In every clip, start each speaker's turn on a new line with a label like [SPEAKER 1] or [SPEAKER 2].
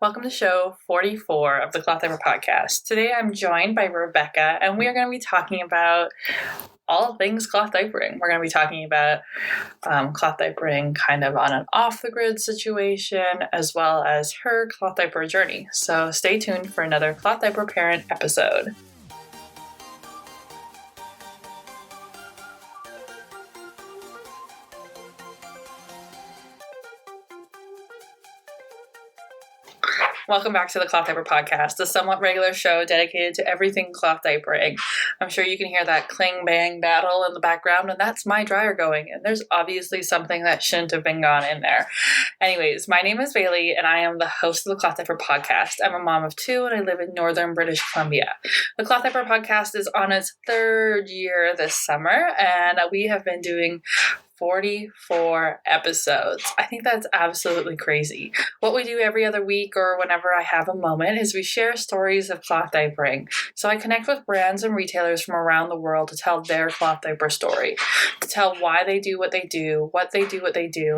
[SPEAKER 1] Welcome to show 44 of the Cloth Diaper podcast. Today I'm joined by Rebecca, and we are going to be talking about all things cloth diapering. We're going to be talking about cloth diapering kind of on an off-the-grid situation, as well as her cloth diaper journey. So stay tuned for another Cloth Diaper Parent episode. Welcome back to the Cloth Diaper Podcast, a somewhat regular show dedicated to everything cloth diapering. I'm sure you can hear that cling-bang battle in the background, and that's my dryer going, and there's obviously something that shouldn't have been gone in there. Anyways, my name is Bailey, and I am the host of the Cloth Diaper Podcast. I'm a mom of two, and I live in northern British Columbia. The Cloth Diaper Podcast is on its third year this summer, and we have been doing 44 episodes. I think that's absolutely crazy. What we do every other week or whenever I have a moment is we share stories of cloth diapering. So I connect with brands and retailers from around the world to tell their cloth diaper story, to tell why they do, what they do,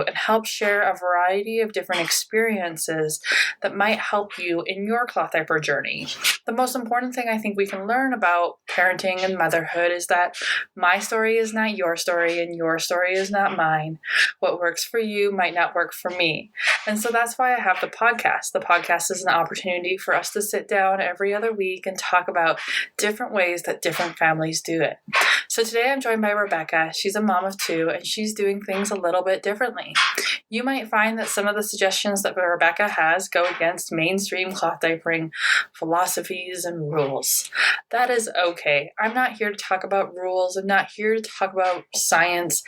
[SPEAKER 1] and help share a variety of different experiences that might help you in your cloth diaper journey. The most important thing I think we can learn about parenting and motherhood is that my story is not your story and your story is not mine. What works for you might not work for me. And so that's why I have the podcast. The podcast is an opportunity for us to sit down every other week and talk about different ways that different families do it. So today I'm joined by Rebecca. She's a mom of two, and she's doing things a little bit differently. You might find that some of the suggestions that Rebecca has go against mainstream cloth diapering philosophies and rules. That is okay. I'm not here to talk about rules. I'm not here to talk about science.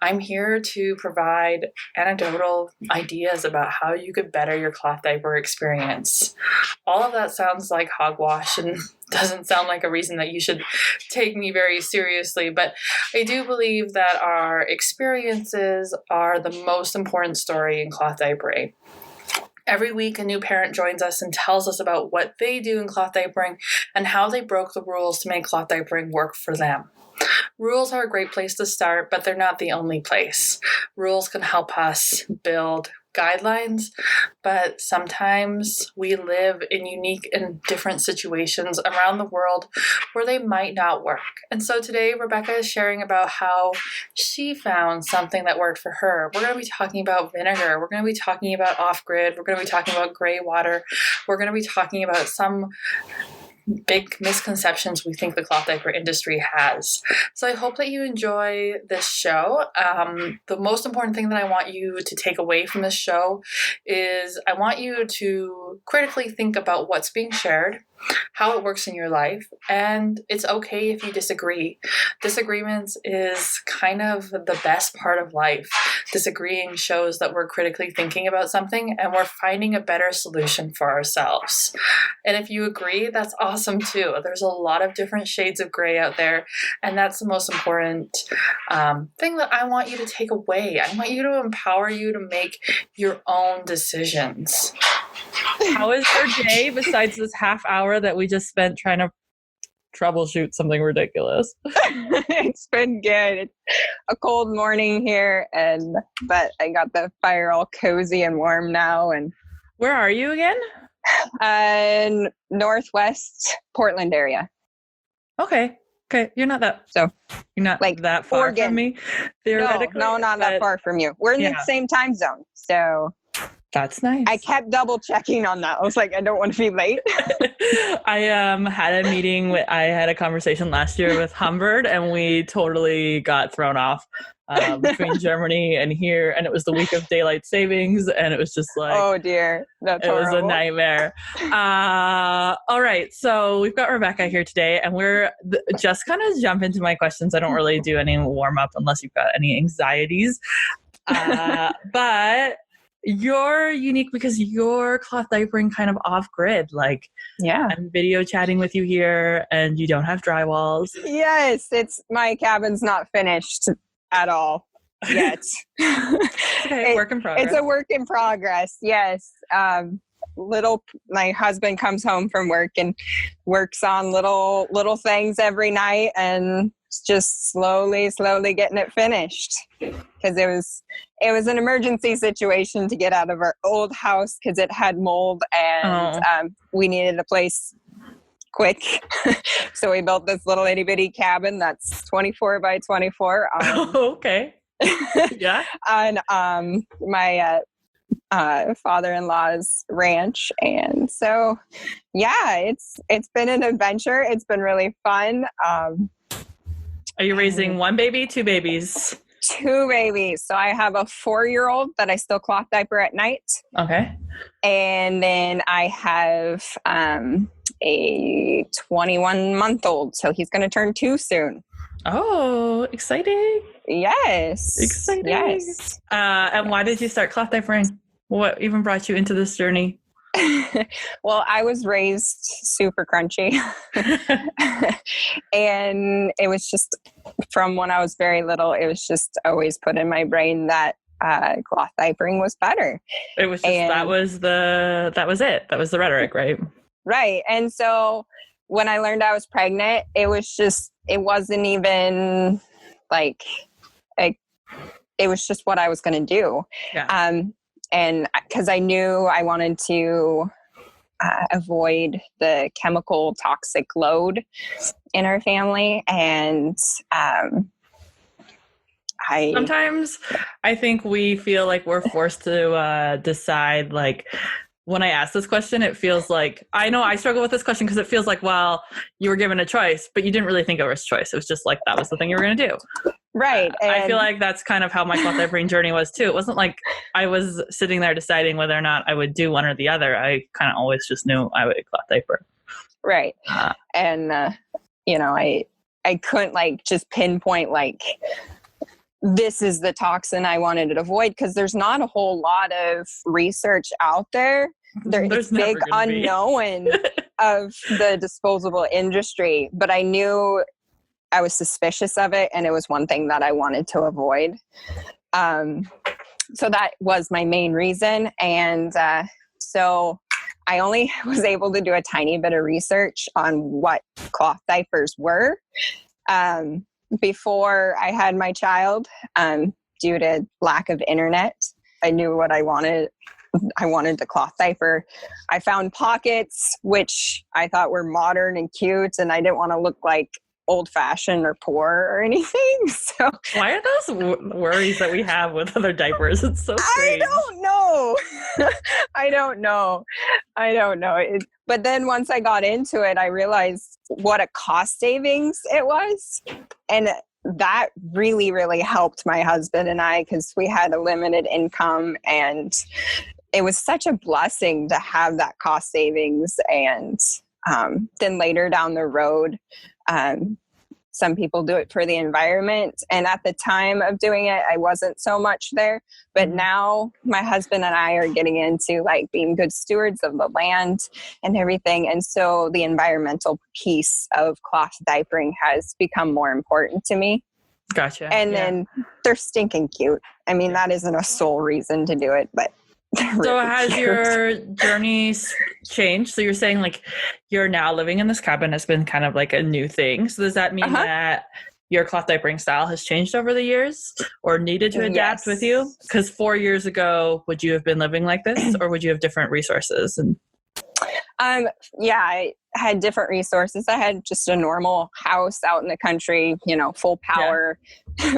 [SPEAKER 1] I'm here to provide anecdotal ideas about how you could better your cloth diaper experience. All of that sounds like hogwash and doesn't sound like a reason that you should take me very seriously, but I do believe that our experiences are the most important story in cloth diapering. Every week, a new parent joins us and tells us about what they do in cloth diapering and how they broke the rules to make cloth diapering work for them. Rules are a great place to start, but they're not the only place. Rules can help us build guidelines, but sometimes we live in unique and different situations around the world where they might not work. And so today, Rebecca is sharing about how she found something that worked for her. We're going to be talking about vinegar. We're going to be talking about Offgrid. We're going to be talking about gray water. We're going to be talking about some big misconceptions we think the cloth diaper industry has. So I hope that you enjoy this show. The most important thing that I want you to take away from this show is I want you to critically think about what's being shared, how it works in your life, and it's okay if you disagree. Disagreements is kind of the best part of life. Disagreeing shows that we're critically thinking about something and we're finding a better solution for ourselves. And if you agree, that's awesome too. There's a lot of different shades of gray out there, and that's the most important thing that I want you to take away. I want you to empower you to make your own decisions.
[SPEAKER 2] How is your day besides this half hour that we just spent trying to troubleshoot something ridiculous?
[SPEAKER 3] It's been good. It's a cold morning here, but I got the fire all cozy and warm now. And
[SPEAKER 2] where are you again?
[SPEAKER 3] Northwest Portland area.
[SPEAKER 2] Okay, you're not that
[SPEAKER 3] like
[SPEAKER 2] that far
[SPEAKER 3] Oregon.
[SPEAKER 2] From me. Theoretically,
[SPEAKER 3] no, not that far from you. We're in the same time zone, so.
[SPEAKER 2] That's nice.
[SPEAKER 3] I kept double checking on that. I was like, I don't want to be late.
[SPEAKER 2] I had a meeting I had a conversation last year with Humbird, and we totally got thrown off between Germany and here, and it was the week of daylight savings, and it was just like,
[SPEAKER 3] oh dear, that's horrible.
[SPEAKER 2] Was a nightmare. All right, so we've got Rebecca here today, and we're just kind of jump into my questions. I don't really do any warm up unless you've got any anxieties, but. You're unique because you're cloth diapering kind of off grid. Like,
[SPEAKER 3] yeah,
[SPEAKER 2] I'm video chatting with you here and you don't have drywalls.
[SPEAKER 3] Yes, my cabin's not finished at all yet.
[SPEAKER 2] Okay, work in progress.
[SPEAKER 3] It's a work in progress. Yes. My husband comes home from work and works on little things every night, and just slowly getting it finished, because it was an emergency situation to get out of our old house because it had mold, and we needed a place quick. So we built this little itty bitty cabin that's 24 by 24 on,
[SPEAKER 2] Okay. Yeah.
[SPEAKER 3] on my father-in-law's ranch. And so yeah, it's been an adventure. It's been really fun.
[SPEAKER 2] Are you raising one baby, two babies?
[SPEAKER 3] Two babies. So I have a 4-year-old that I still cloth diaper at night.
[SPEAKER 2] Okay.
[SPEAKER 3] And then I have a 21-month-old. So he's going to turn 2 soon.
[SPEAKER 2] Oh, exciting.
[SPEAKER 3] Yes.
[SPEAKER 2] Exciting.
[SPEAKER 3] Yes.
[SPEAKER 2] And why did you start cloth diapering? What even brought you into this journey?
[SPEAKER 3] Well, I was raised super crunchy. And it was just, from when I was very little, it was just always put in my brain that cloth diapering was better.
[SPEAKER 2] It was just, that was it. That was the rhetoric, right?
[SPEAKER 3] Right. And so when I learned I was pregnant, it wasn't even like, it was just what I was going to do.
[SPEAKER 2] Yeah.
[SPEAKER 3] And because I knew I wanted to avoid the chemical toxic load in our family. And
[SPEAKER 2] sometimes I think we feel like we're forced to decide, like, when I ask this question, it feels like, I know I struggle with this question because it feels like, well, you were given a choice, but you didn't really think it was a choice. It was just like, that was the thing you were going to do.
[SPEAKER 3] Right.
[SPEAKER 2] I feel like that's kind of how my cloth diapering journey was too. It wasn't like I was sitting there deciding whether or not I would do one or the other. I kind of always just knew I would cloth diaper.
[SPEAKER 3] Right. And, I couldn't like just pinpoint like, this is the toxin I wanted to avoid, because there's not a whole lot of research out there. There's big unknown of the disposable industry, but I knew I was suspicious of it, and it was one thing that I wanted to avoid. So that was my main reason. And so I only was able to do a tiny bit of research on what cloth diapers were before I had my child, due to lack of internet. I knew what I wanted. I wanted the cloth diaper. I found pockets, which I thought were modern and cute, and I didn't want to look like old-fashioned or poor or anything. So
[SPEAKER 2] why are those worries that we have with other diapers? It's so strange.
[SPEAKER 3] I don't know. I don't know. But then once I got into it, I realized what a cost savings it was. And that really, really helped my husband and I, because we had a limited income, and it was such a blessing to have that cost savings. And then later down the road, some people do it for the environment. And at the time of doing it, I wasn't so much there. But now my husband and I are getting into like being good stewards of the land and everything. And so the environmental piece of cloth diapering has become more important to me.
[SPEAKER 2] Gotcha.
[SPEAKER 3] And then they're stinking cute. I mean, that isn't a sole reason to do it, but
[SPEAKER 2] so has your journey changed? So you're saying like you're now living in this cabin has been kind of like a new thing. So does that mean that your cloth diapering style has changed over the years or needed to adapt with you? Because 4 years ago, would you have been living like this, or would you have different resources? And
[SPEAKER 3] I had different resources. I had just a normal house out in the country, full power,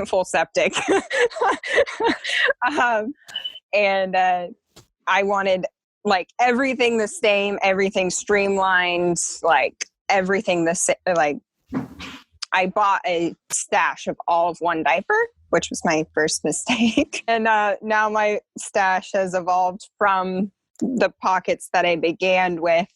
[SPEAKER 3] full septic. And I wanted like everything the same, everything streamlined, like everything the same. Like I bought a stash of all of one diaper, which was my first mistake. And now my stash has evolved from the pockets that I began with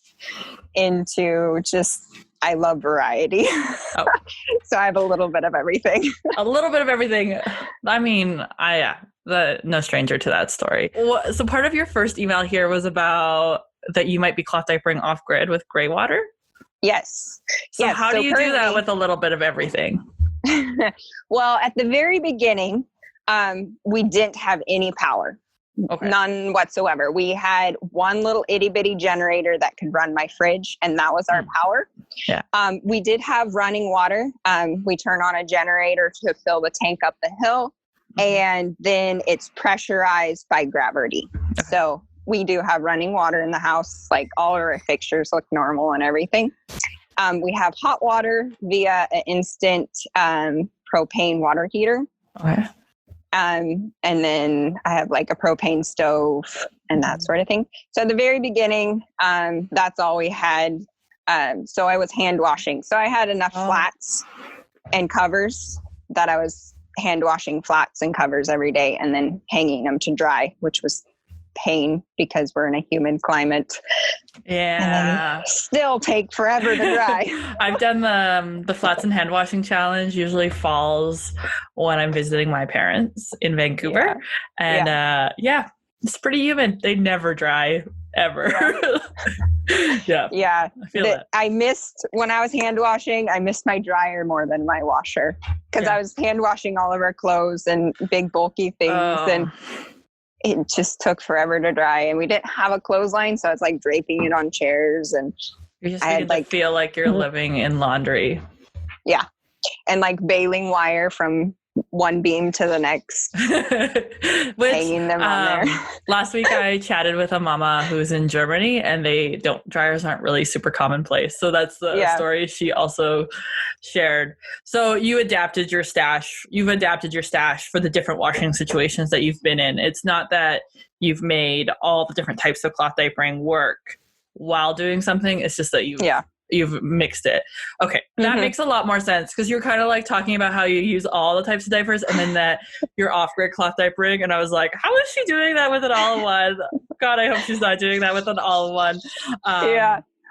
[SPEAKER 3] into just, I love variety. So I have a little bit of everything.
[SPEAKER 2] A little bit of everything. I mean, no stranger to that story. So part of your first email here was about that you might be cloth diapering off grid with gray water.
[SPEAKER 3] Yes.
[SPEAKER 2] So how do you do that with a little bit of everything?
[SPEAKER 3] Well, at the very beginning, we didn't have any power. Okay. None whatsoever. We had one little itty bitty generator that could run my fridge, and that was our power.
[SPEAKER 2] Yeah.
[SPEAKER 3] We did have running water. We turn on a generator to fill the tank up the hill, and then it's pressurized by gravity. So we do have running water in the house. Like all of our fixtures look normal and everything. We have hot water via an instant propane water heater.
[SPEAKER 2] Okay.
[SPEAKER 3] And then I have like a propane stove and that sort of thing. So at the very beginning, that's all we had. So I was hand washing. So I had enough flats and covers that I was hand washing flats and covers every day and then hanging them to dry, which was pain because we're in a humid climate.
[SPEAKER 2] Yeah.
[SPEAKER 3] And still take forever to dry.
[SPEAKER 2] I've done the flats and hand washing challenge, usually falls when I'm visiting my parents in Vancouver. And it's pretty humid. They never dry ever.
[SPEAKER 3] Yeah.
[SPEAKER 2] I feel that.
[SPEAKER 3] I missed when I was hand washing, I missed my dryer more than my washer because I was hand washing all of our clothes and big bulky things and it just took forever to dry, and we didn't have a clothesline, so it's like draping it on chairs, and
[SPEAKER 2] you just need to feel like you're living in laundry. Yeah,
[SPEAKER 3] and like baling wire from one beam to the next, hanging them on there.
[SPEAKER 2] Last week I chatted with a mama who's in Germany, and dryers aren't really super commonplace. So that's the story she also shared. So you've adapted your stash for the different washing situations that you've been in. It's not that you've made all the different types of cloth diapering work while doing something. It's just that you've mixed it. Okay. That makes a lot more sense because you're kind of like talking about how you use all the types of diapers and then that you're off-grid cloth diapering. And I was like, how is she doing that with an all-in-one? God, I hope she's not doing that with an all-in-one.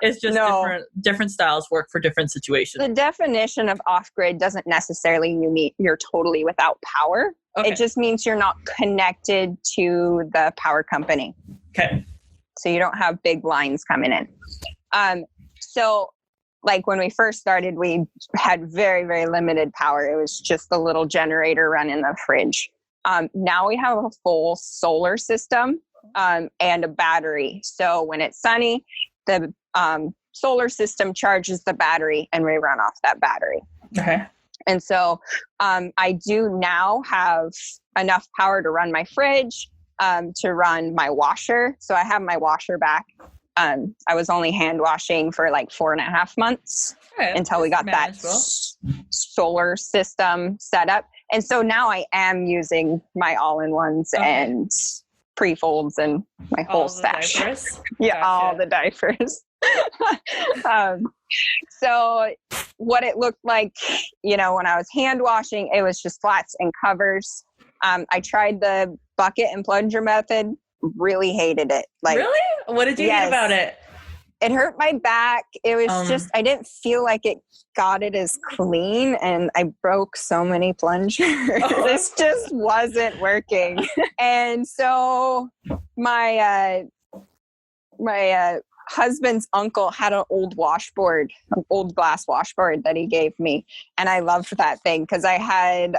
[SPEAKER 2] It's just different styles work for different situations.
[SPEAKER 3] The definition of off-grid doesn't necessarily mean you're totally without power. Okay. It just means you're not connected to the power company.
[SPEAKER 2] Okay.
[SPEAKER 3] So you don't have big lines coming in. So like when we first started, we had very, very limited power. It was just a little generator running the fridge. Now we have a full solar system and a battery. So when it's sunny, the solar system charges the battery and we run off that battery.
[SPEAKER 2] Okay.
[SPEAKER 3] And so I do now have enough power to run my fridge, to run my washer. So I have my washer back. I was only hand washing for like 4.5 months until we got that solar system set up. And so now I am using my all-in-ones and pre-folds and my whole stash. All the diapers. So what it looked like, when I was hand washing, it was just flats and covers. I tried the bucket and plunger method. Really hated it.
[SPEAKER 2] Really? What did you hate about it?
[SPEAKER 3] It hurt my back. It was just, I didn't feel like it got it as clean, and I broke so many plungers. This just wasn't working. And so my husband's uncle had an old washboard, an old glass washboard that he gave me. And I loved that thing because I had,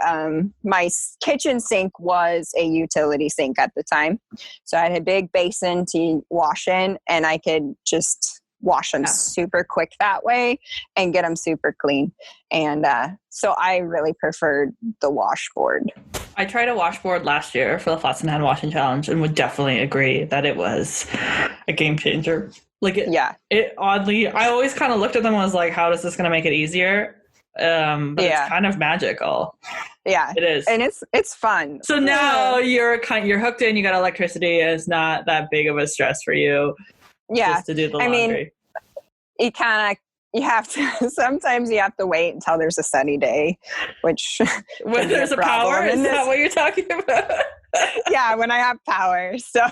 [SPEAKER 3] my kitchen sink was a utility sink at the time. So I had a big basin to wash in, and I could just wash them super quick that way and get them super clean. And so I really preferred the washboard.
[SPEAKER 2] I tried a washboard last year for the Flats and Hand Washing Challenge and would definitely agree that it was a game changer. It oddly, I always kind of looked at them and was like, how is this going to make it easier? But it's kind of magical.
[SPEAKER 3] Yeah,
[SPEAKER 2] it is.
[SPEAKER 3] And it's fun.
[SPEAKER 2] So now you're hooked in, you got electricity, and it's not that big of a stress for you. Just to do the laundry.
[SPEAKER 3] You have to, sometimes you have to wait until there's a sunny day, which
[SPEAKER 2] when there's a power, is that what you're talking about?
[SPEAKER 3] Yeah, when I have power. So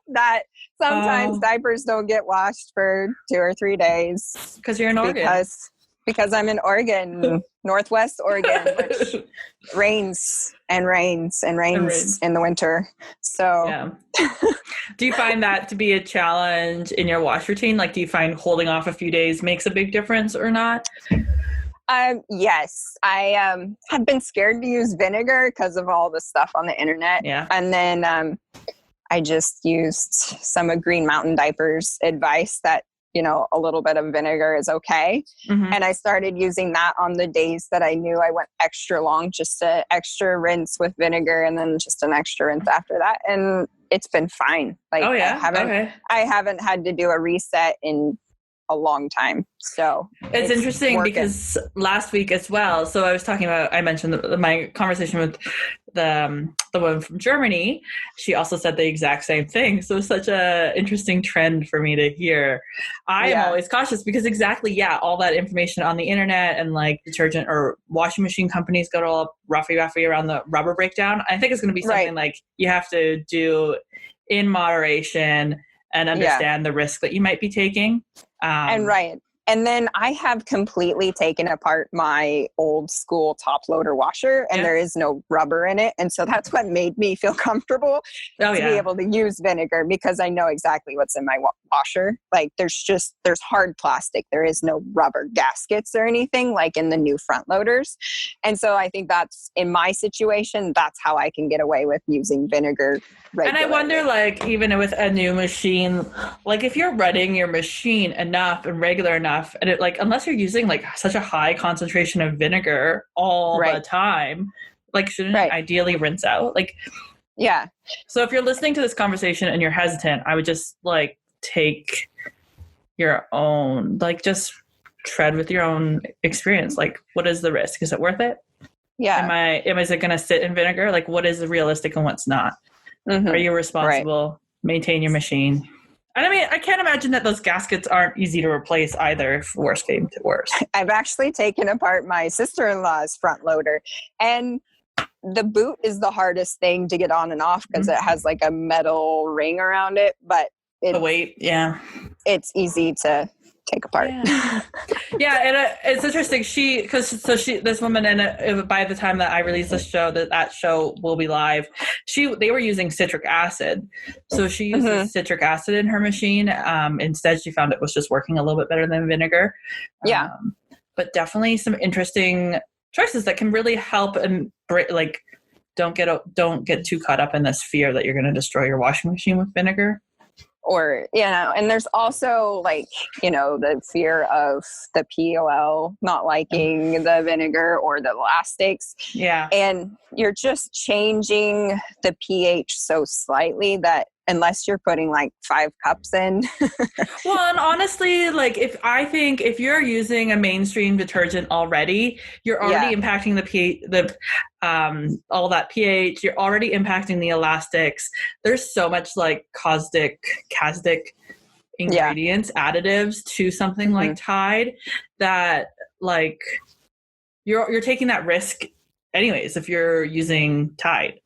[SPEAKER 3] that sometimes diapers don't get washed for 2 or 3 days.
[SPEAKER 2] Because you're in Oregon.
[SPEAKER 3] Because I'm in Oregon, Northwest Oregon, which rains in the winter. So
[SPEAKER 2] do you find that to be a challenge in your wash routine? Like, do you find holding off a few days makes a big difference or not?
[SPEAKER 3] Yes, I have been scared to use vinegar because of all the stuff on the internet.
[SPEAKER 2] Yeah.
[SPEAKER 3] And then I just used some of Green Mountain Diapers advice that a little bit of vinegar is okay.
[SPEAKER 2] Mhm.
[SPEAKER 3] And I started using that on the days that I knew I went extra long, just an extra rinse with vinegar and then just an extra rinse after that. And it's been fine. Like
[SPEAKER 2] Oh yeah.
[SPEAKER 3] I haven't had to do a reset in a long time. So
[SPEAKER 2] it's interesting
[SPEAKER 3] working.
[SPEAKER 2] because last week as well. So I mentioned my conversation with the woman from Germany. She also said the exact same thing. So it's such a interesting trend for me to hear. I am always cautious because all that information on the internet and like detergent or washing machine companies go all roughy around the rubber breakdown. I think it's going to be something like you have to do in moderation and understand the risk that you might be taking.
[SPEAKER 3] And then I have completely taken apart my old school top loader washer, and there is no rubber in it. And so that's what made me feel comfortable to be able to use vinegar, because I know exactly what's in my washer. Like there's hard plastic. There is no rubber gaskets or anything like in the new front loaders. And so I think that's, in my situation, that's how I can get away with using vinegar regularly.
[SPEAKER 2] And I wonder, like, even with a new machine, like if you're running your machine enough and regular enough, and it, like, unless you're using like such a high concentration of vinegar all the time, like shouldn't it ideally rinse out? Like, so if you're listening to this conversation and you're hesitant, I would just like take your own, like just tread with your own experience. Like, what is the risk? Is it worth it? Is it going to sit in vinegar? Like, what is realistic and what's not? Are you responsible? Maintain your machine. And I mean, I can't imagine that those gaskets aren't easy to replace either, if worse came to worse.
[SPEAKER 3] I've actually taken apart my sister-in-law's front loader, and the boot is the hardest thing to get on and off because it has like a metal ring around it, but
[SPEAKER 2] the weight,
[SPEAKER 3] it's easy to take apart.
[SPEAKER 2] And it's interesting. This woman, and by the time that I release this show, that show will be live. They were using citric acid, so she uses citric acid in her machine. Instead, she found it was just working a little bit better than vinegar. But definitely some interesting choices that can really help and like don't get too caught up in this fear that you're going to destroy your washing machine with vinegar.
[SPEAKER 3] Or, and there's also like, the fear of the POL not liking the vinegar or the elastics.
[SPEAKER 2] Yeah.
[SPEAKER 3] And you're just changing the pH so slightly that unless you're putting like 5 cups in.
[SPEAKER 2] Well, and honestly, like if you're using a mainstream detergent already, you're already impacting the pH, all that pH, you're already impacting the elastics. There's so much like caustic ingredients, additives to something like Tide that like you're taking that risk anyways if you're using Tide.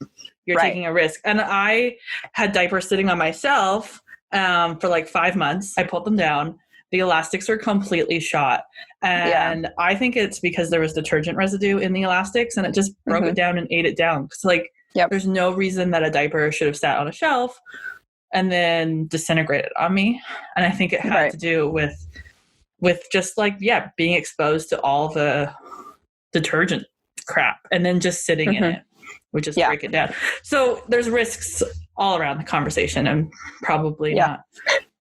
[SPEAKER 2] You're taking a risk. And I had diapers sitting on myself for like 5 months. I pulled them down. The elastics were completely shot. And I think it's because there was detergent residue in the elastics and it just broke it down and ate it down. Because like there's no reason that a diaper should have sat on a shelf and then disintegrated on me. And I think it had to do with just like, being exposed to all the detergent crap and then just sitting in it. Which is break it down. So there's risks all around the conversation and probably not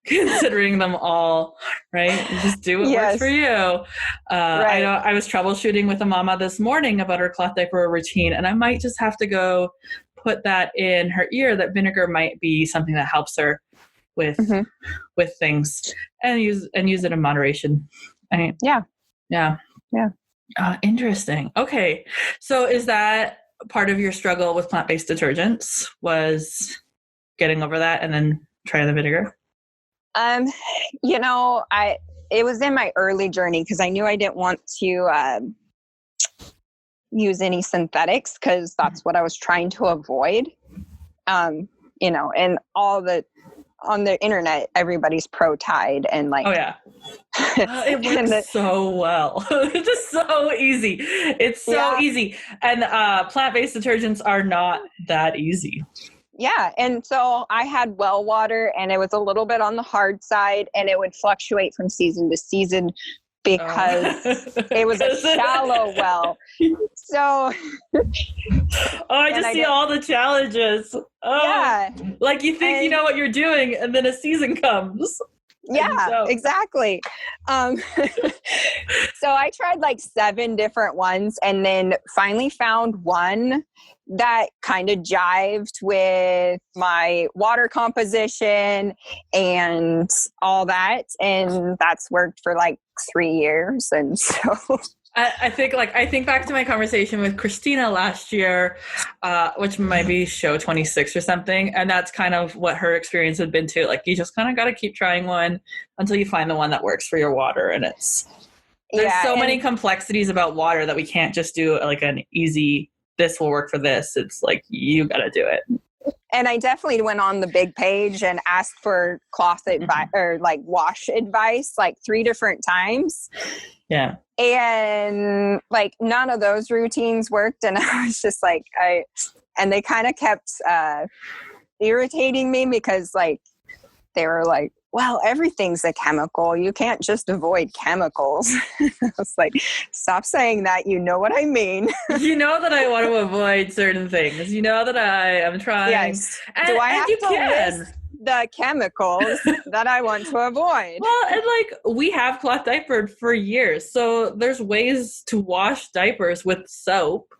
[SPEAKER 2] considering them all, right? Just do what works for you. I know I was troubleshooting with a mama this morning about her cloth diaper routine, and I might just have to go put that in her ear that vinegar might be something that helps her with things and use it in moderation. Interesting. Okay. So is that part of your struggle with plant-based detergents was getting over that and then trying the vinegar?
[SPEAKER 3] It was in my early journey because I knew I didn't want to use any synthetics because that's what I was trying to avoid. And on the internet, everybody's pro Tide and like,
[SPEAKER 2] it works so well. It's just so easy. It's so easy. And plant-based detergents are not that easy.
[SPEAKER 3] Yeah. And so I had well water and it was a little bit on the hard side and it would fluctuate from season to season because it was a shallow well. So
[SPEAKER 2] I just see all the challenges. Like you think you know what you're doing and then a season comes.
[SPEAKER 3] Yeah, exactly. So I tried like 7 different ones and then finally found one that kind of jived with my water composition and all that. And that's worked for like 3 years. And so
[SPEAKER 2] I think back to my conversation with Christina last year, which might be show 26 or something. And that's kind of what her experience had been too. Like, you just kind of got to keep trying one until you find the one that works for your water. And there's so many complexities about water that we can't just do like an easy, this will work for this. It's like, you got to do it.
[SPEAKER 3] And I definitely went on the big page and asked for cloth advice or like wash advice like 3 different times.
[SPEAKER 2] Yeah.
[SPEAKER 3] And like none of those routines worked. And I was just like, and they kind of kept irritating me because like they were like, well, everything's a chemical. You can't just avoid chemicals. I was like, stop saying that. You know what I mean.
[SPEAKER 2] You know that I want to avoid certain things. You know that I am trying.
[SPEAKER 3] Yes. Do I have to list the chemicals that I want to avoid?
[SPEAKER 2] Well, and like we have cloth diapered for years. So there's ways to wash diapers with soap,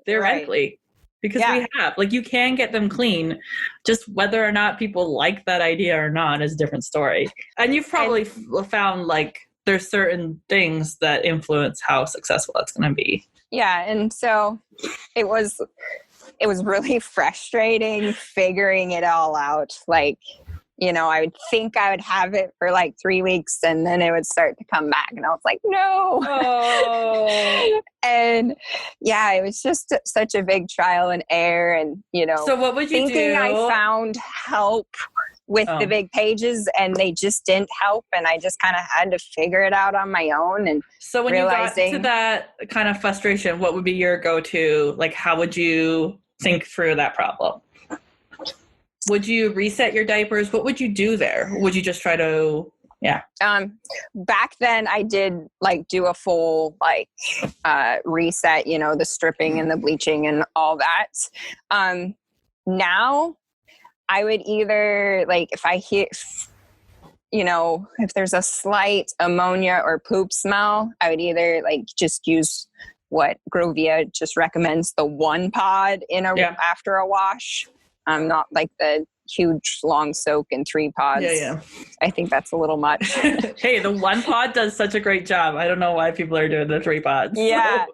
[SPEAKER 2] theoretically. Right. Because we have, like, you can get them clean. Just whether or not people like that idea or not is a different story. And you've probably found, like, there's certain things that influence how successful that's going to be.
[SPEAKER 3] Yeah, and so it was really frustrating figuring it all out. Like, you know, I would think I would have it for like 3 weeks and then it would start to come back. And I was like, no.
[SPEAKER 2] Oh.
[SPEAKER 3] And yeah, it was just such a big trial and error. And, you know,
[SPEAKER 2] so what would you
[SPEAKER 3] thinking
[SPEAKER 2] do?
[SPEAKER 3] I found help with the big pages and they just didn't help. And I just kind of had to figure it out on my own. And
[SPEAKER 2] so when you got to that kind of frustration, what would be your go-to? Like, how would you think through that problem? Would you reset your diapers? What would you do there? Would you just try to,
[SPEAKER 3] back then I did like do a full like reset, you know, the stripping and the bleaching and all that. Now I would either like if I hear, you know, if there's a slight ammonia or poop smell, I would either like just use what Grovia just recommends, the 1 pod in after a wash. Not like the huge long soak in 3 pods.
[SPEAKER 2] Yeah.
[SPEAKER 3] I think that's a little much.
[SPEAKER 2] Hey, the 1 pod does such a great job. I don't know why people are doing the 3 pods.
[SPEAKER 3] Yeah.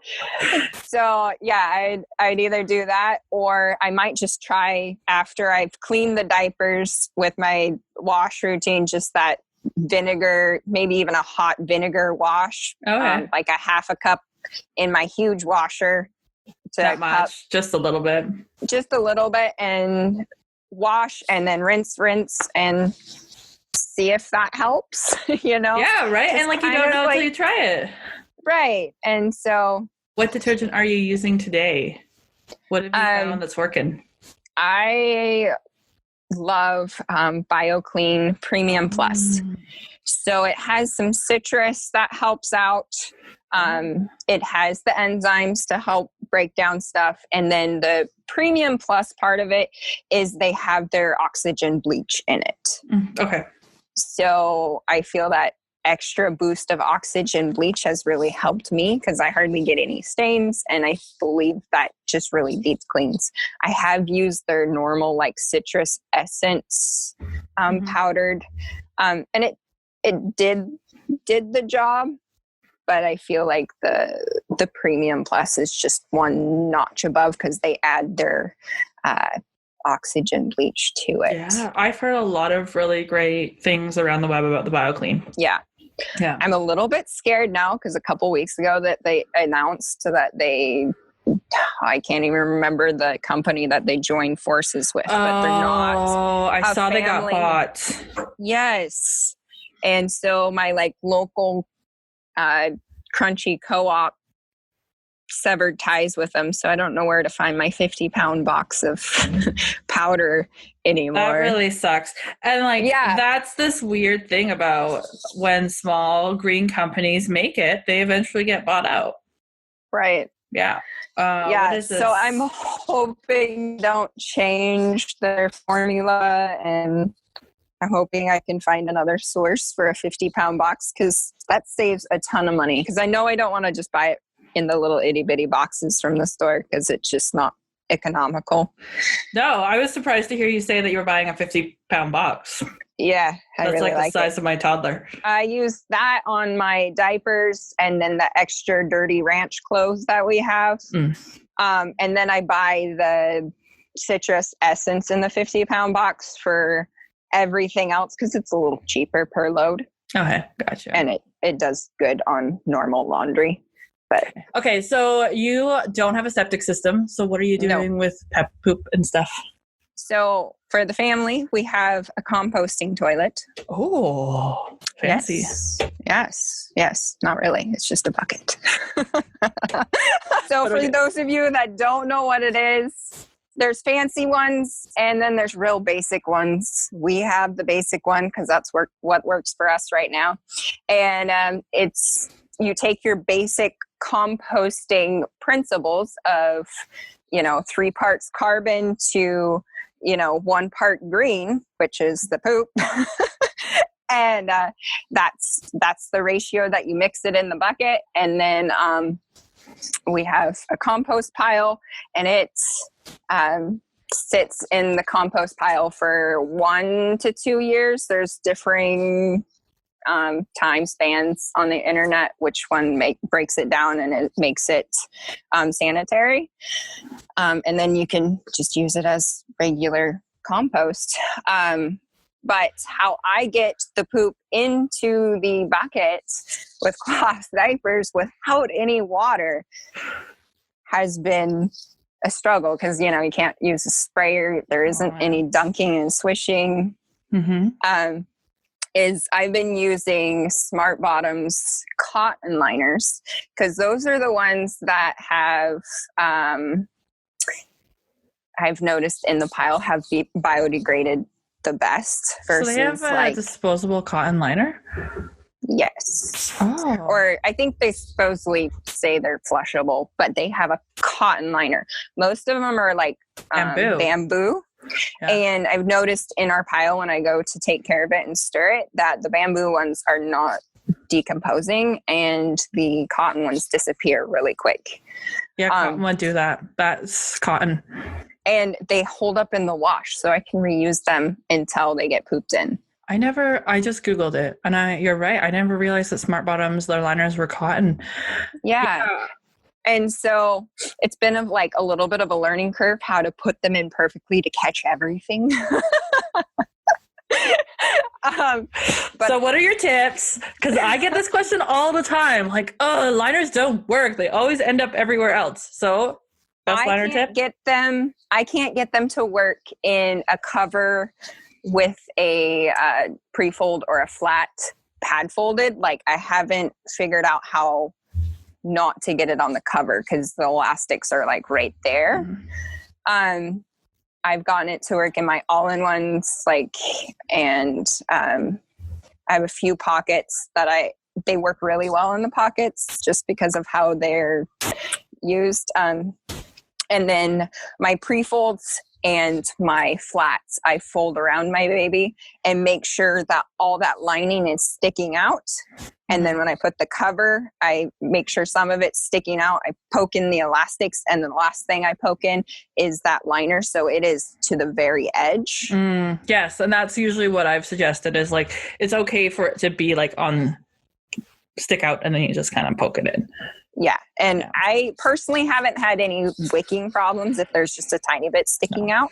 [SPEAKER 3] So yeah, I'd either do that or I might just try after I've cleaned the diapers with my wash routine, just that vinegar, maybe even a hot vinegar wash, like a half a cup in my huge washer.
[SPEAKER 2] That much, just a little bit,
[SPEAKER 3] and wash and then rinse and see if that helps. You know,
[SPEAKER 2] right. Just and like you don't know until you try it,
[SPEAKER 3] right? And so
[SPEAKER 2] what detergent are you using today? What have you found that's working?
[SPEAKER 3] I love BioKleen Premium Plus. So it has some citrus that helps out. It has the enzymes to help break down stuff. And then the Premium Plus part of it is they have their oxygen bleach in it.
[SPEAKER 2] Okay.
[SPEAKER 3] So I feel that extra boost of oxygen bleach has really helped me because I hardly get any stains. And I believe that just really deep cleans. I have used their normal like citrus essence powdered. And it did the job. But I feel like the Premium Plus is just one notch above because they add their oxygen bleach to it.
[SPEAKER 2] Yeah, I've heard a lot of really great things around the web about the BioKleen.
[SPEAKER 3] Yeah. I'm a little bit scared now because a couple weeks ago that they announced that I can't even remember the company that they joined forces with, but they're not.
[SPEAKER 2] Oh, I saw they got bought.
[SPEAKER 3] Yes. And so my like local crunchy co-op severed ties with them, so I don't know where to find my 50-pound box of powder anymore.
[SPEAKER 2] That really sucks. And like that's this weird thing about when small green companies make it, they eventually get bought out.
[SPEAKER 3] Right.
[SPEAKER 2] Yeah.
[SPEAKER 3] So I'm hoping don't change their formula and I'm hoping I can find another source for a 50-pound box because that saves a ton of money. Because I know I don't want to just buy it in the little itty bitty boxes from the store because it's just not economical.
[SPEAKER 2] No, I was surprised to hear you say that you were buying a 50-pound box.
[SPEAKER 3] Yeah,
[SPEAKER 2] That's
[SPEAKER 3] really
[SPEAKER 2] like the size of my toddler.
[SPEAKER 3] I use that on my diapers and then the extra dirty ranch clothes that we have. And then I buy the citrus essence in the 50-pound box for everything else because it's a little cheaper per load.
[SPEAKER 2] Okay, gotcha.
[SPEAKER 3] And it does good on normal laundry. But
[SPEAKER 2] okay, so you don't have a septic system. So what are you doing with pet poop and stuff?
[SPEAKER 3] So for the family, we have a composting toilet.
[SPEAKER 2] Oh, fancy.
[SPEAKER 3] Yes. Not really. It's just a bucket. So for those of you that don't know what it is, there's fancy ones and then there's real basic ones. We have the basic one because that's what works for us right now. And it's you take your basic composting principles of, 3 parts carbon to 1 part green, which is the poop. And that's the ratio that you mix it in the bucket. And then we have a compost pile, and it sits in the compost pile for 1 to 2 years. There's differing time spans on the internet, which one breaks it down and it makes it sanitary. And then you can just use it as regular compost. But how I get the poop into the bucket with cloth diapers without any water has been a struggle because, you can't use a sprayer. There isn't any dunking and swishing. Mm-hmm. I've been using Smart Bottoms cotton liners because those are the ones that have, I've noticed in the pile have biodegraded the best versus
[SPEAKER 2] so they have a disposable cotton liner?
[SPEAKER 3] Yes.
[SPEAKER 2] Oh.
[SPEAKER 3] Or I think they supposedly say they're flushable, but they have a cotton liner. Most of them are like bamboo. Yeah. And I've noticed in our pile when I go to take care of it and stir it that the bamboo ones are not decomposing and the cotton ones disappear really quick.
[SPEAKER 2] Yeah, cotton would do that. That's cotton.
[SPEAKER 3] And they hold up in the wash so I can reuse them until they get pooped in.
[SPEAKER 2] I just Googled it and you're right. I never realized that Smart Bottoms, their liners were cotton.
[SPEAKER 3] Yeah. And so it's been a little bit of a learning curve how to put them in perfectly to catch everything.
[SPEAKER 2] So what are your tips? Because I get this question all the time. Like, oh, liners don't work. They always end up everywhere else. So best liner tip? I can't get them to work in a cover with a pre-fold or a flat pad folded. Like I haven't figured out how not to get it on the cover because the elastics are like right there. Mm-hmm. I've gotten it to work in my all-in-ones, and I have a few pockets that they work really well in the pockets just because of how they're used. And then my pre-folds and my flats, I fold around my baby and make sure that all that lining is sticking out. And then when I put the cover, I make sure some of it's sticking out. I poke in the elastics, and the last thing I poke in is that liner, so it is to the very edge. Yes, and that's usually what I've suggested is it's okay for it to be stick out, and then you just kind of poke it in.
[SPEAKER 3] Yeah, and I personally haven't had any wicking problems if there's just a tiny bit sticking out,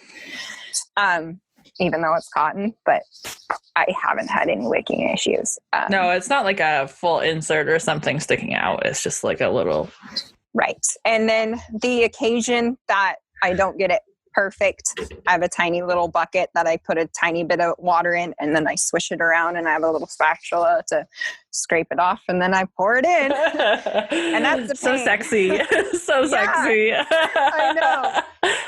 [SPEAKER 3] even though it's cotton, but I haven't had any wicking issues.
[SPEAKER 2] No, it's not like a full insert or something sticking out. It's just like a little.
[SPEAKER 3] Right. And then the occasion that I don't get it perfect, I have a tiny little bucket that I put a tiny bit of water in, and then I swish it around, and I have a little spatula to scrape it off, and then I pour it in. And that's the
[SPEAKER 2] so sexy. So sexy.
[SPEAKER 3] I know.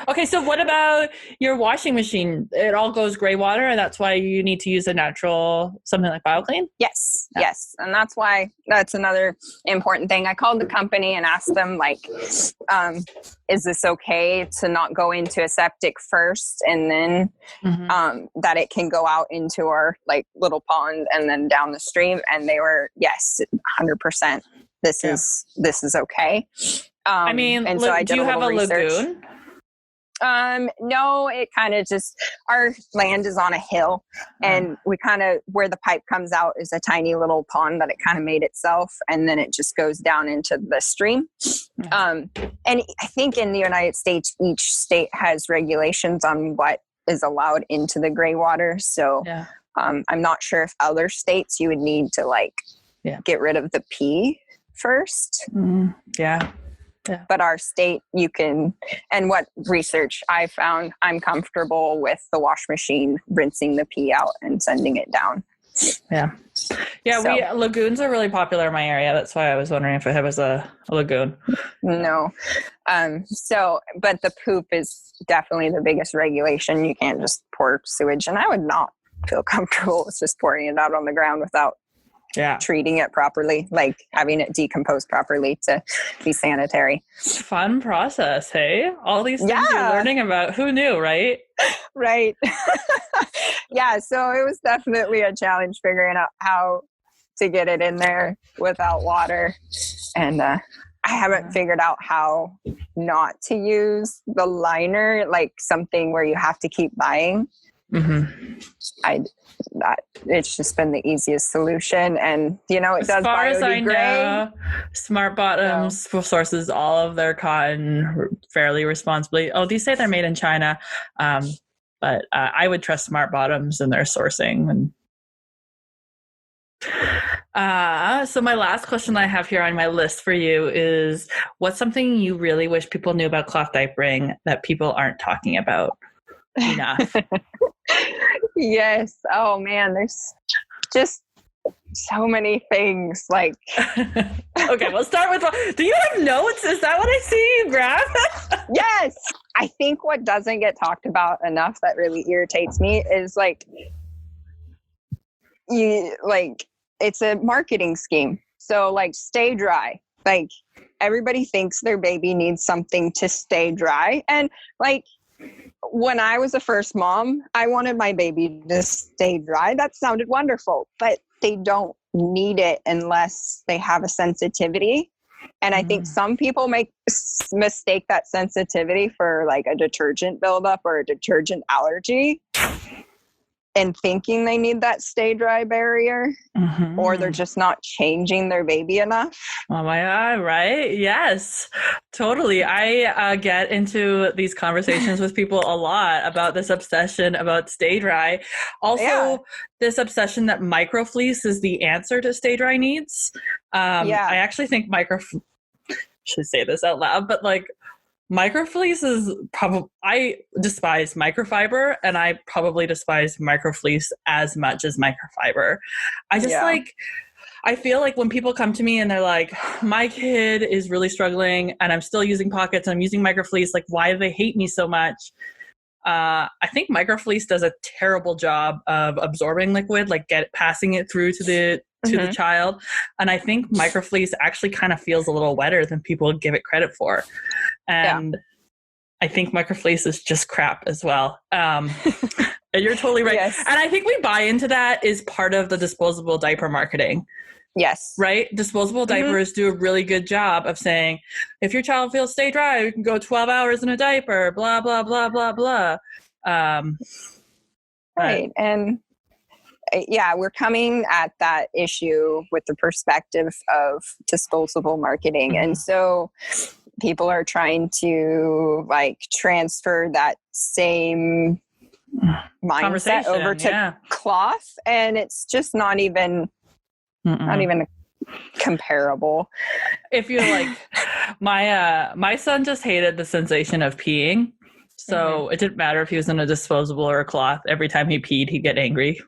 [SPEAKER 2] Okay, so what about your washing machine? It all goes gray water, and that's why you need to use a natural, something like BioKleen?
[SPEAKER 3] Yes. And that's another important thing. I called the company and asked them, like, is this okay to not go into a septic first and then that it can go out into our like little pond and then down the stream? And they were, yes, 100%. This is okay.
[SPEAKER 2] I mean,
[SPEAKER 3] and so I did
[SPEAKER 2] do you have a
[SPEAKER 3] research.
[SPEAKER 2] lagoon?
[SPEAKER 3] No, it kind of just, our land is on a hill, and we kind of, where the pipe comes out is a tiny little pond that it kind of made itself, and then it just goes down into the stream. And I think in the United States, each state has regulations on what is allowed into the gray water. So I'm not sure if other states you would need to like get rid of the pee first.
[SPEAKER 2] Yeah.
[SPEAKER 3] But our state, you can, and what research I found, I'm comfortable with the wash machine rinsing the pee out and sending it down.
[SPEAKER 2] Yeah. Lagoons are really popular in my area. That's why I was wondering if it was a lagoon.
[SPEAKER 3] No. But the poop is definitely the biggest regulation. You can't just pour sewage, and I would not feel comfortable with just pouring it out on the ground without treating it properly, like having it decompose properly to be sanitary.
[SPEAKER 2] Fun process, hey? All these things you're learning about. Who knew, right?
[SPEAKER 3] Right. So it was definitely a challenge figuring out how to get it in there without water. And I haven't figured out how not to use the liner, like something where you have to keep buying. It's just been the easiest solution, and it does biodegrade. As far as I know,
[SPEAKER 2] Smart Bottoms sources all of their cotton fairly responsibly. Oh, these say they're made in China, but I would trust Smart Bottoms in their sourcing. So my last question I have here on my list for you is, what's something you really wish people knew about cloth diapering that people aren't talking about enough?
[SPEAKER 3] Yes. Oh man, there's just so many things. Like,
[SPEAKER 2] okay, we'll start with. Do you have notes? Is that what I see you grab?
[SPEAKER 3] Yes. I think what doesn't get talked about enough that really irritates me is it's a marketing scheme. So like, stay dry. Like, everybody thinks their baby needs something to stay dry, and like, when I was a first mom, I wanted my baby to stay dry. That sounded wonderful, but they don't need it unless they have a sensitivity. And I think some people mistake that sensitivity for like a detergent buildup or a detergent allergy, and thinking they need that stay dry barrier, or they're just not changing their baby enough.
[SPEAKER 2] Oh my God, right? Yes, totally. I get into these conversations with people a lot about this obsession about stay dry. Also, this obsession that microfleece is the answer to stay dry needs. I actually think should say this out loud, but like, microfleece is probably, I despise microfiber, and I probably despise microfleece as much as microfiber. I just I feel like when people come to me and they're like, my kid is really struggling and I'm still using pockets and I'm using microfleece, like, why do they hate me so much? I think microfleece does a terrible job of absorbing liquid, like passing it through to the child. And I think microfleece actually kind of feels a little wetter than people give it credit for. And I think microfleece is just crap as well. And you're totally right.
[SPEAKER 3] Yes.
[SPEAKER 2] And I think we buy into that is part of the disposable diaper marketing.
[SPEAKER 3] Yes.
[SPEAKER 2] Right? Disposable diapers do a really good job of saying, if your child feels stay dry, you can go 12 hours in a diaper, blah, blah, blah, blah, blah.
[SPEAKER 3] Right. And we're coming at that issue with the perspective of disposable marketing. And so people are trying to like transfer that same mindset over to cloth, and it's just not even comparable.
[SPEAKER 2] If you're like, my son just hated the sensation of peeing, so it didn't matter if he was in a disposable or a cloth. Every time he peed, he'd get angry.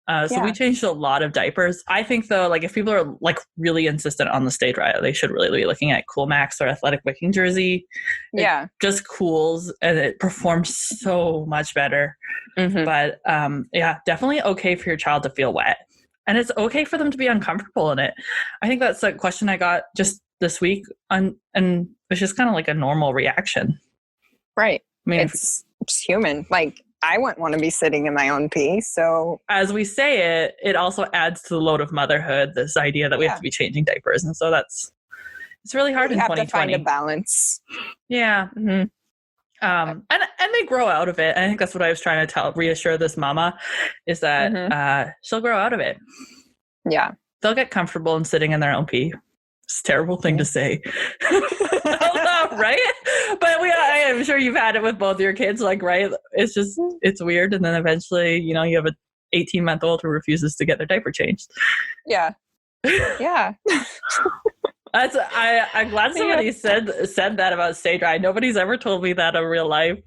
[SPEAKER 2] So we changed a lot of diapers. I think though, like if people are like really insistent on the stay dry, they should really be looking at Cool Max or Athletic Wicking Jersey. It just cools and it performs so much better. But definitely okay for your child to feel wet. And it's okay for them to be uncomfortable in it. I think that's a question I got just this week and it's just kind of like a normal reaction.
[SPEAKER 3] Right. I mean, it's human. Like, I wouldn't want to be sitting in my own pee. So
[SPEAKER 2] as we say it, it also adds to the load of motherhood, this idea that we have to be changing diapers. And so it's really hard in 2020.
[SPEAKER 3] You have to find a balance.
[SPEAKER 2] Yeah. And they grow out of it. I think that's what I was trying to reassure this mama is that she'll grow out of it.
[SPEAKER 3] Yeah.
[SPEAKER 2] They'll get comfortable in sitting in their own pee. It's a terrible thing to say. Right? But I'm sure you've had it with both your kids, like, right? It's weird. And then eventually, you have an 18-month-old who refuses to get their diaper changed.
[SPEAKER 3] Yeah. Yeah.
[SPEAKER 2] I'm glad somebody said that about stay dry. Nobody's ever told me that in real life.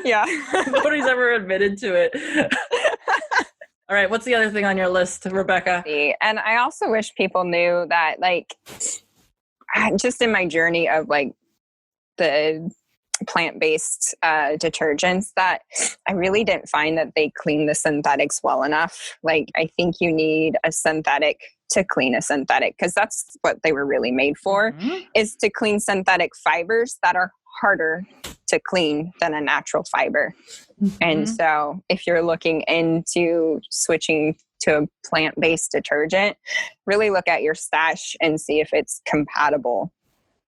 [SPEAKER 3] Yeah.
[SPEAKER 2] Nobody's ever admitted to it. All right. What's the other thing on your list, Rebecca?
[SPEAKER 3] And I also wish people knew that, like, just in my journey of like the plant-based detergents, that I really didn't find that they clean the synthetics well enough. Like, I think you need a synthetic to clean a synthetic, because that's what they were really made for, is to clean synthetic fibers that are harder to clean than a natural fiber. And so if you're looking into switching to a plant-based detergent, really look at your stash and see if it's compatible.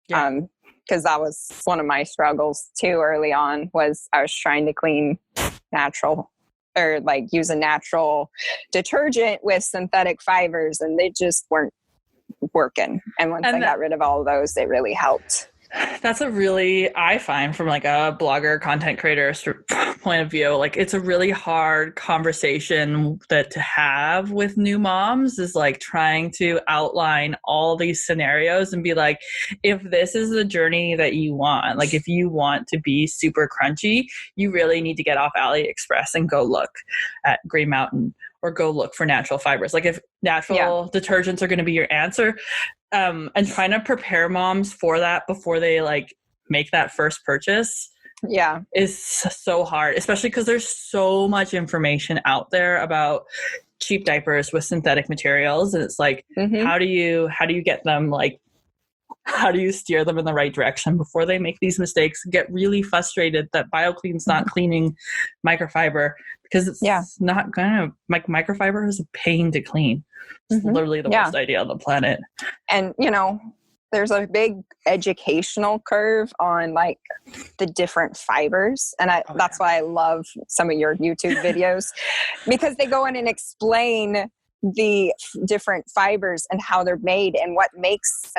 [SPEAKER 3] Because that was one of my struggles too early on, was I was trying to clean natural or like use a natural detergent with synthetic fibers, and they just weren't working. And once I got rid of all of those, it really helped.
[SPEAKER 2] That's I find from like a blogger, content creator point of view, like it's a really hard conversation that to have with new moms, is like trying to outline all these scenarios and be like, if this is the journey that you want, like if you want to be super crunchy, you really need to get off AliExpress and go look at Green Mountain or go look for natural fibers. Like if natural detergents are going to be your answer, and trying to prepare moms for that before they like make that first purchase is so hard, especially because there's so much information out there about cheap diapers with synthetic materials. And it's like, how do you get them, like, how do you steer them in the right direction before they make these mistakes, get really frustrated that BioKleen's not cleaning microfiber, because it's not gonna, like, microfiber is a pain to clean. It's literally the worst idea on the planet.
[SPEAKER 3] And, there's a big educational curve on like the different fibers. And that's why I love some of your YouTube videos, because they go in and explain the different fibers and how they're made and what makes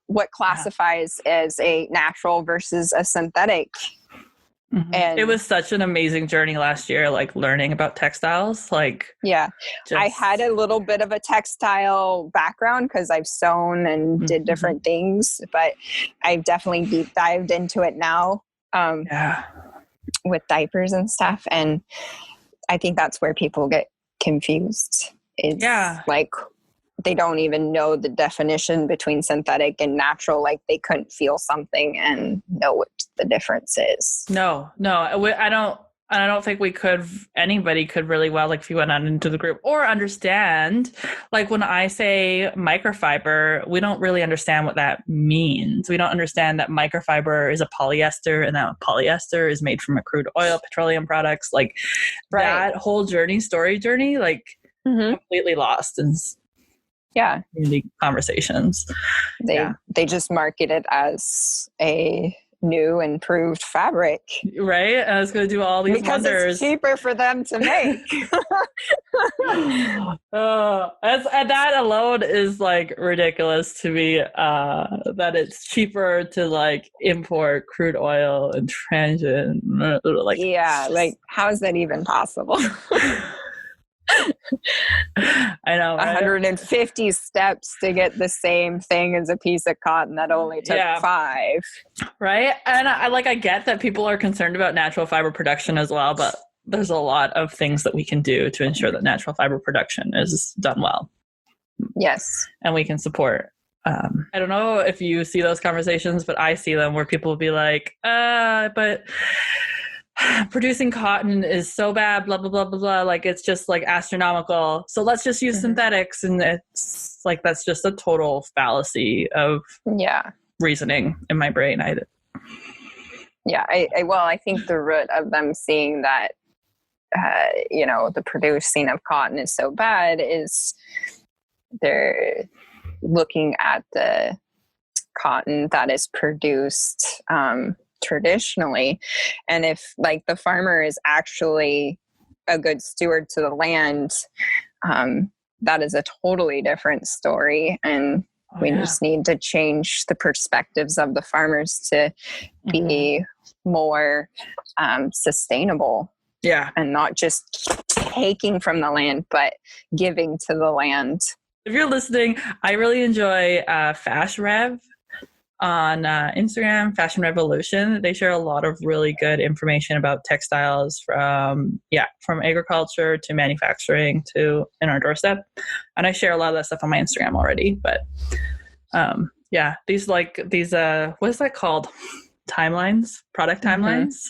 [SPEAKER 3] what classifies as a natural versus a synthetic. And
[SPEAKER 2] it was such an amazing journey last year, like learning about textiles. Like,
[SPEAKER 3] I had a little bit of a textile background because I've sewn and did different things, but I've definitely deep dived into it now with diapers and stuff. And I think that's where people get confused. It's like they don't even know the definition between synthetic and natural. Like they couldn't feel something and know what the difference is.
[SPEAKER 2] No, I don't think anybody could really well, like if you went out into the group, or understand, like when I say microfiber, we don't really understand what that means. We don't understand that microfiber is a polyester, and that polyester is made from a crude oil, petroleum products, like that whole story journey, like completely lost in community conversations.
[SPEAKER 3] They just market it as a new improved fabric,
[SPEAKER 2] right? I was going to do all these
[SPEAKER 3] because
[SPEAKER 2] wonders.
[SPEAKER 3] It's cheaper for them to make.
[SPEAKER 2] And that alone is like ridiculous to me, that it's cheaper to like import crude oil and transit, like
[SPEAKER 3] like how is that even possible?
[SPEAKER 2] I know, right?
[SPEAKER 3] 150 steps to get the same thing as a piece of cotton that only took 5.
[SPEAKER 2] Right. And I get that people are concerned about natural fiber production as well, but there's a lot of things that we can do to ensure that natural fiber production is done well.
[SPEAKER 3] Yes.
[SPEAKER 2] And we can support. I don't know if you see those conversations, but I see them where people will be like, but producing cotton is so bad, blah, blah, blah, blah, blah. Like, it's just like astronomical. So let's just use synthetics. And it's like, that's just a total fallacy of reasoning in my brain. I
[SPEAKER 3] think the root of them seeing that, the producing of cotton is so bad is they're looking at the cotton that is produced traditionally. And if like the farmer is actually a good steward to the land, that is a totally different story. And we just need to change the perspectives of the farmers to be more sustainable.
[SPEAKER 2] Yeah.
[SPEAKER 3] And not just taking from the land, but giving to the land.
[SPEAKER 2] If you're listening, I really enjoy Fashion Rev on Instagram, Fashion Revolution. They share a lot of really good information about textiles from agriculture to manufacturing to in our doorstep. And I share a lot of that stuff on my Instagram already. But these what is that called? Product timelines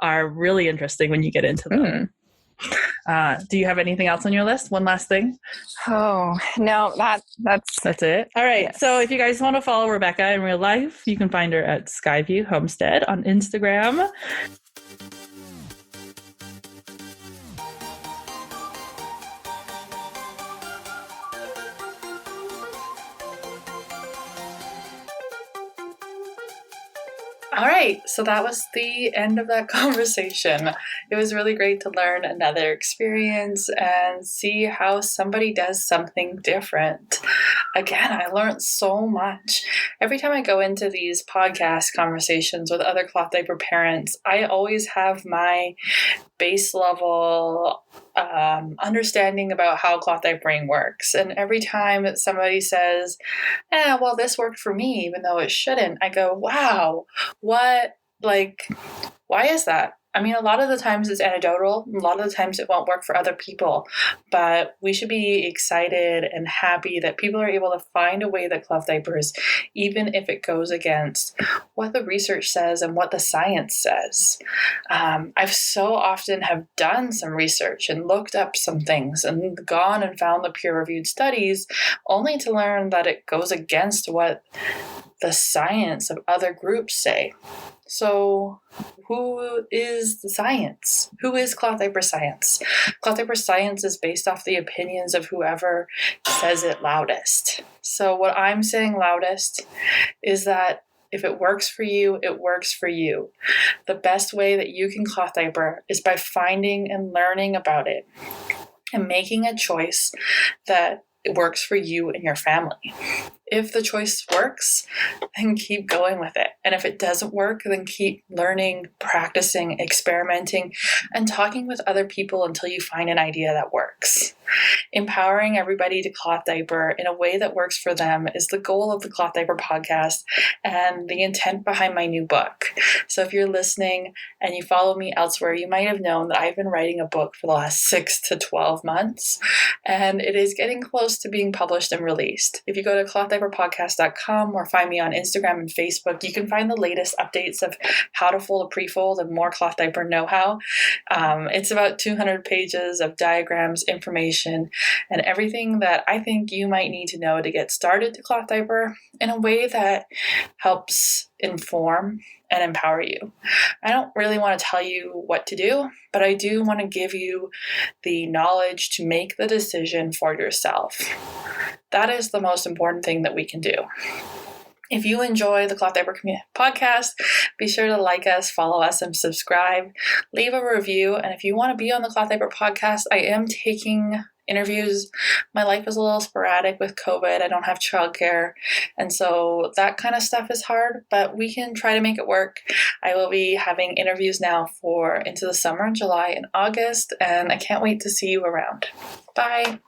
[SPEAKER 2] are really interesting when you get into them. Do you have anything else on your list? One last thing?
[SPEAKER 3] Oh, no, that's
[SPEAKER 2] it. All right. Yes. So if you guys want to follow Rebecca in real life, you can find her at Skyview Homestead on Instagram.
[SPEAKER 1] All right, so that was the end of that conversation. It was really great to learn another experience and see how somebody does something different. Again, I learned so much. Every time I go into these podcast conversations with other cloth diaper parents, I always have my base level understanding about how cloth diapering works. And every time that somebody says, well, this worked for me, even though it shouldn't, I go, wow, why is that? I mean, a lot of the times it's anecdotal. A lot of the times it won't work for other people, but we should be excited and happy that people are able to find a way that cloth diapers, even if it goes against what the research says and what the science says. I've so often have done some research and looked up some things and gone and found the peer-reviewed studies only to learn that it goes against what the science of other groups say. So who is the science? Who is cloth diaper science? Cloth diaper science is based off the opinions of whoever says it loudest. So what I'm saying loudest is that if it works for you, it works for you. The best way that you can cloth diaper is by finding and learning about it and making a choice that it works for you and your family. If the choice works, then keep going with it. And if it doesn't work, then keep learning, practicing, experimenting, and talking with other people until you find an idea that works. Empowering everybody to cloth diaper in a way that works for them is the goal of the Cloth Diaper podcast and the intent behind my new book. So if you're listening and you follow me elsewhere, you might have known that I've been writing a book for the last 6 to 12 months, and it is getting close to being published and released. If you go to clothdiaperpodcast.com or find me on Instagram and Facebook, you can find the latest updates of how to fold a pre-fold and more cloth diaper know-how. It's about 200 pages of diagrams, information, and everything that I think you might need to know to get started to cloth diaper in a way that helps inform and empower you. I don't really want to tell you what to do, but I do want to give you the knowledge to make the decision for yourself. That is the most important thing that we can do. If you enjoy the Cloth Diaper podcast, be sure to like us, follow us, and subscribe. Leave a review. And if you want to be on the Cloth Diaper podcast, I am taking interviews. My life is a little sporadic with COVID. I don't have childcare. And so that kind of stuff is hard, but we can try to make it work. I will be having interviews now for into the summer in July and August, and I can't wait to see you around. Bye.